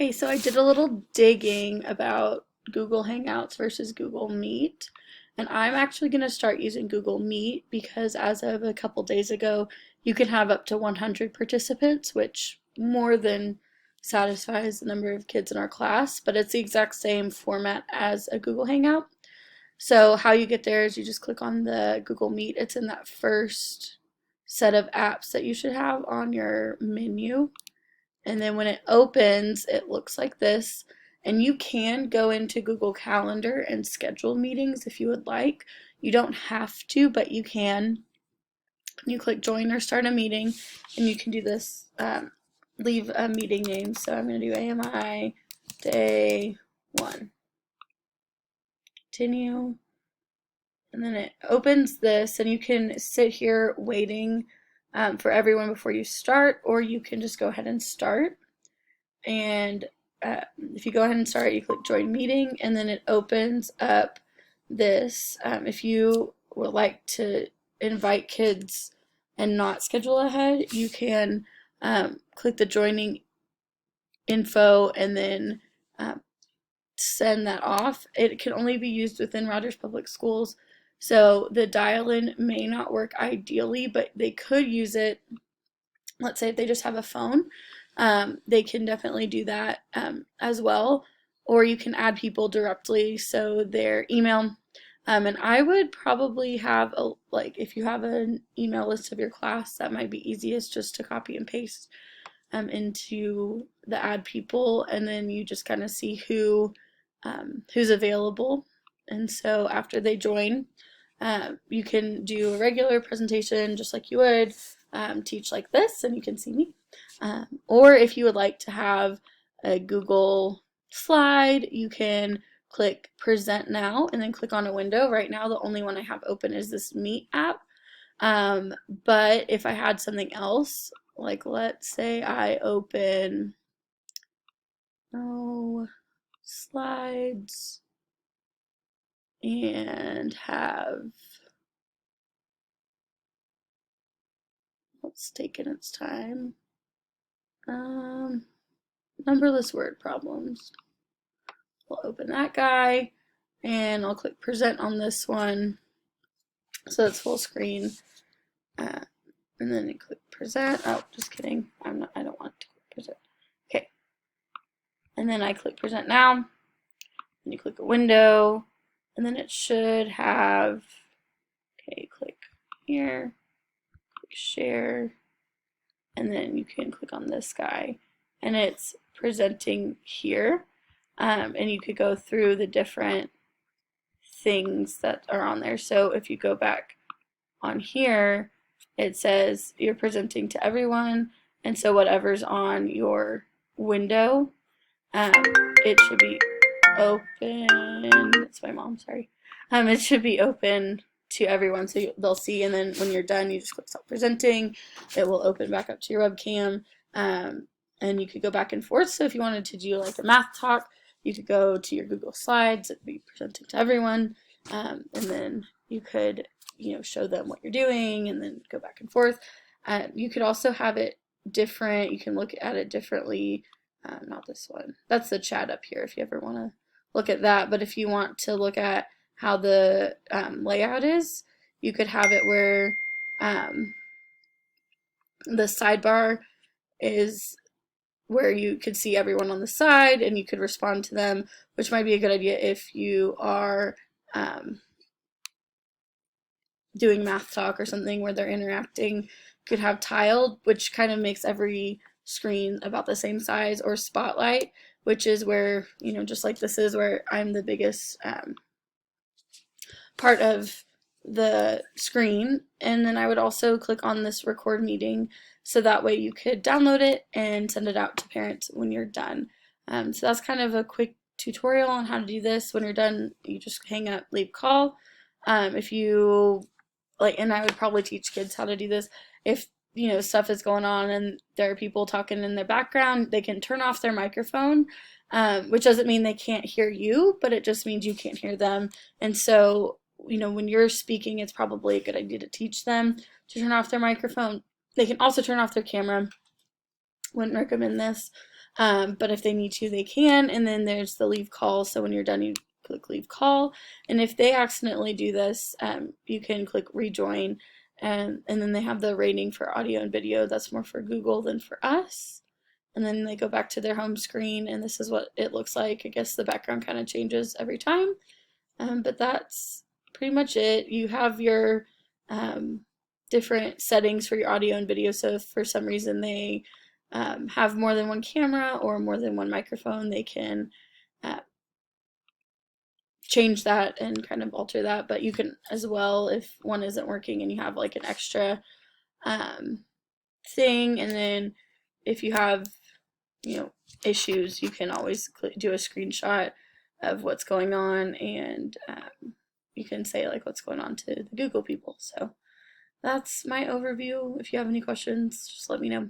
Okay, so I did a little digging about Google Hangouts versus Google Meet, and I'm actually going to start using Google Meet because as of a couple days ago, you can have up to 100 participants, which more than satisfies the number of kids in our class, but it's the exact same format as a Google Hangout. So how you get there is you just click on the Google Meet. It's in that first set of apps that you should have on your menu. And then when it opens, it looks like this. And you can go into Google Calendar and schedule meetings if you would like. You don't have to, but you can. You click join or start a meeting, and you can do this, leave a meeting name. So I'm going to do AMI day 1. Continue. And then it opens this, and you can sit here waiting for everyone before you start, or you can just go ahead and start. And if you go ahead and start, you click join meeting, and then it opens up this. If you would like to invite kids and not schedule ahead, you can click the joining info and then send that off. It can only be used within Rogers Public Schools, so the dial-in may not work ideally, but they could use it. Let's say if they just have a phone, they can definitely do that as well. Or you can add people directly, so their email. And I would probably have if you have an email list of your class, that might be easiest just to copy and paste into the add people, and then you just kind of see who's available. And so after they join, you can do a regular presentation just like you would, teach like this, and you can see me. Or if you would like to have a Google slide, you can click present now and then click on a window. Right now, the only one I have open is this Meet app. But if I had something else, like let's say I open, slides and have, it's taking its time, numberless word problems. We'll open that guy, and I'll click present on this one, so it's full screen, and then you click present. Oh, just kidding, I don't want to click present. Okay, and then I click present now, and you click a window, and then it should have, okay, click here, click share, and then you can click on this guy, and it's presenting here. And you could go through the different things that are on there. So if you go back on here, it says you're presenting to everyone, and so whatever's on your window, it should be open. It's my mom, sorry. It should be open to everyone, so they'll see, and then when you're done, you just click stop presenting. It will open back up to your webcam, and you could go back and forth. So if you wanted to do like a math talk, you could go to your Google Slides, it'd be presenting to everyone, and then you could, show them what you're doing, and then go back and forth. You could also have it different. You can look at it differently. Not this one. That's the chat up here if you ever want to look at that. But if you want to look at how the layout is, you could have it where the sidebar is where you could see everyone on the side and you could respond to them, which might be a good idea if you are doing math talk or something where they're interacting. You could have tiled, which kind of makes every screen about the same size, or spotlight, which is where, just like this is where I'm the biggest part of the screen. And then I would also click on this record meeting, so that way you could download it and send it out to parents when you're done. So that's kind of a quick tutorial on how to do this. When you're done, you just hang up, leave call. If you like, and I would probably teach kids how to do this. If stuff is going on and there are people talking in the background, they can turn off their microphone, which doesn't mean they can't hear you, but it just means you can't hear them. And so when you're speaking, it's probably a good idea to teach them to turn off their microphone. They can also turn off their camera. Wouldn't recommend this. But if they need to, they can. And then there's the leave call. So when you're done, you click leave call. And if they accidentally do this, you can click rejoin. And then they have the rating for audio and video. That's more for Google than for us. And then they go back to their home screen, and this is what it looks like. I guess the background kind of changes every time. But that's pretty much it. You have your different settings for your audio and video. So if for some reason they have more than one camera or more than one microphone, they can change that and kind of alter that. But you can as well, if one isn't working and you have like an extra thing, and then if you have issues, you can always do a screenshot of what's going on, and you can say like what's going on to the Google people. So that's my overview. If you have any questions, just let me know.